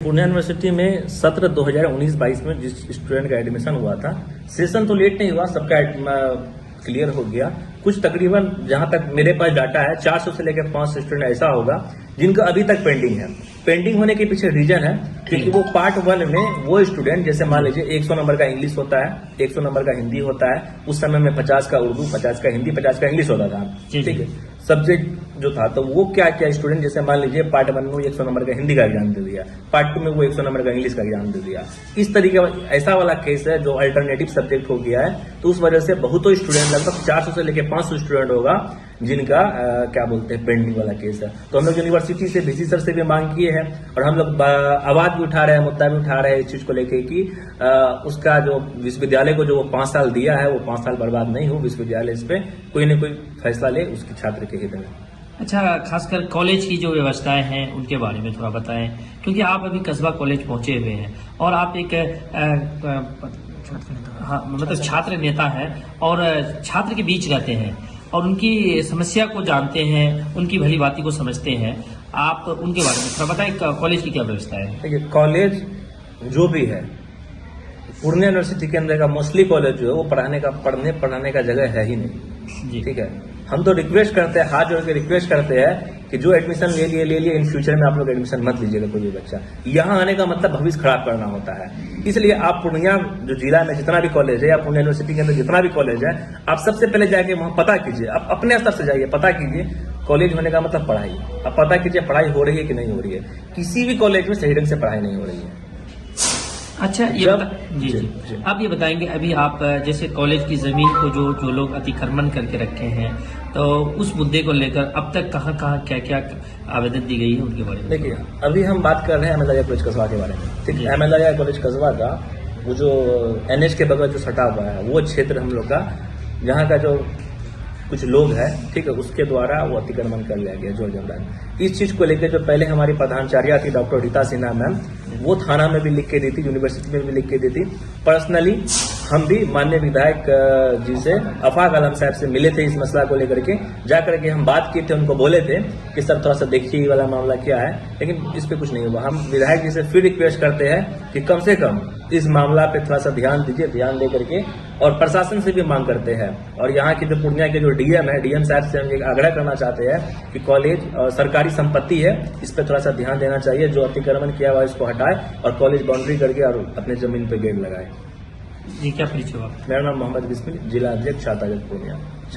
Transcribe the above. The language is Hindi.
पूर्णिया यूनिवर्सिटी में सत्र 2019-22 में जिस स्टूडेंट का एडमिशन हुआ था, सेशन तो लेट नहीं हुआ, सबका क्लियर हो गया। कुछ तकरीबन जहां तक मेरे पास डाटा है 400 से लेकर 500 स्टूडेंट ऐसा होगा जिनका अभी तक पेंडिंग है। पेंडिंग होने के पीछे रीजन है क्योंकि वो पार्ट 1 में वो स्टूडेंट, जैसे मान लीजिए 100 नंबर का इंग्लिश होता है, 100 नंबर का हिंदी होता है, उस समय में 50 का उर्दू, 50 का हिंदी, 50 का इंग्लिश होता था, ठीक है सब्जेक्ट जो था। तो वो क्या क्या स्टूडेंट, जैसे मान लीजिए पार्ट 1 में वो 100 नंबर का हिंदी का एग्जाम दे दिया, पार्ट 2 में वो 100 नंबर का इंग्लिश का एग्जाम दे दिया। इस तरीके का ऐसा वाला केस है जो अल्टरनेटिव सब्जेक्ट हो गया है। तो उस वजह से बहुतों स्टूडेंट, लगभग 400 से लेकर 500 स्टूडेंट होगा जिनका क्या बोलते हैं पेंडिंग वाला केस है। तो हम लोग यूनिवर्सिटी से, वीसी सर से भी मांग किए हैं और हम लोग आवाज भी उठा रहे हैं, मुद्दा भी उठा रहे हैं इस चीज को लेके कि उसका जो विश्वविद्यालय को जो वो 5 साल दिया है वो 5 साल बर्बाद नहीं हो, विश्वविद्यालय इस पे कोई न कोई फैसला ले उसके छात्र के हित में। अच्छा, खासकर कॉलेज की जो व्यवस्थाएं हैं उनके बारे में थोड़ा बताएं, क्योंकि आप अभी कस्बा कॉलेज पहुंचे हुए हैं और आप एक मतलब छात्र नेता हैं और छात्र के बीच रहते हैं और उनकी समस्या को जानते हैं, उनकी भली बाती को समझते हैं। आप उनके बारे में थोड़ा बताएं, कॉलेज की क्या व्यवस्था है? देखिए, कॉलेज जो भी है पूर्णिया यूनिवर्सिटी के अंदर का मोस्टली कॉलेज जो है वो पढ़ाने का जगह है ही नहीं, ठीक है। हम तो रिक्वेस्ट करते हैं, हाथ जोड़ के रिक्वेस्ट करते हैं कि जो एडमिशन ले लिए, इन फ्यूचर में आप लोग एडमिशन मत लीजिएगा कोई भी बच्चा। यहाँ आने का मतलब भविष्य खराब करना होता है। इसलिए आप पूर्णिया जो जिला में जितना भी कॉलेज है या पूर्णिया यूनिवर्सिटी के अंदर जितना भी कॉलेज है, आप सबसे पहले जाके वहाँ पता कीजिए। आप अपने स्तर से जाइए, पता कीजिए। कॉलेज होने का मतलब पढ़ाई। आप पता कीजिए पढ़ाई हो रही है कि नहीं हो रही है। किसी भी कॉलेज में सही ढंग से पढ़ाई नहीं हो रही है। अच्छा, जी। आप ये बताएंगे, अभी आप जैसे कॉलेज की जमीन को जो लोग अतिक्रमण करके रखे हैं, तो उस मुद्दे को लेकर अब तक कहाँ क्या आवेदन दी गई है उनके बारे में? देखिए, अभी हम बात कर रहे हैं अहमदलाजा कॉलेज कस्बा के बारे में, ठीक है। अहमदलाजा कॉलेज कस्बा का वो जो NH के बगल जो सटा हुआ है वो क्षेत्र हम लोग का, जहाँ का जो कुछ लोग हैं, ठीक है, उसके द्वारा वो अतिक्रमण कर लिया गया जोर जबरन। इस चीज को लेकर जो पहले हमारी प्रधानाचार्य थी डॉक्टर रीता सिन्हा मैम, वो थाना में भी लिख के दी थी, यूनिवर्सिटी में भी लिख के दी थी। पर्सनली हम भी माननीय विधायक जी से, अफाक आलम साहब से मिले थे इस मसला को लेकर के। जाकर के हम बात किए थे, उनको बोले थे कि सर थोड़ा सा देखिए ये वाला मामला क्या है, लेकिन इस पे कुछ नहीं हुआ। हम विधायक जी से फिर रिक्वेस्ट करते हैं कि कम से कम इस मामला पे थोड़ा सा ध्यान दीजिए, ध्यान दे करके, और प्रशासन से भी मांग करते हैं। और यहाँ के जो पूर्णिया के जो DM है, DM साहब से हम एक आग्रह करना चाहते हैं कि कॉलेज और सरकारी संपत्ति है, इस पर थोड़ा सा ध्यान देना चाहिए। जो अतिक्रमण किया हुआ इसको हटाए और कॉलेज बाउंड्री करके और अपने जमीन पे गेट लगाए। जी, क्या परिचय? मेरा नाम मोहम्मद बिस्मिल, जिला अध्यक्ष छात्र पूर्णिया।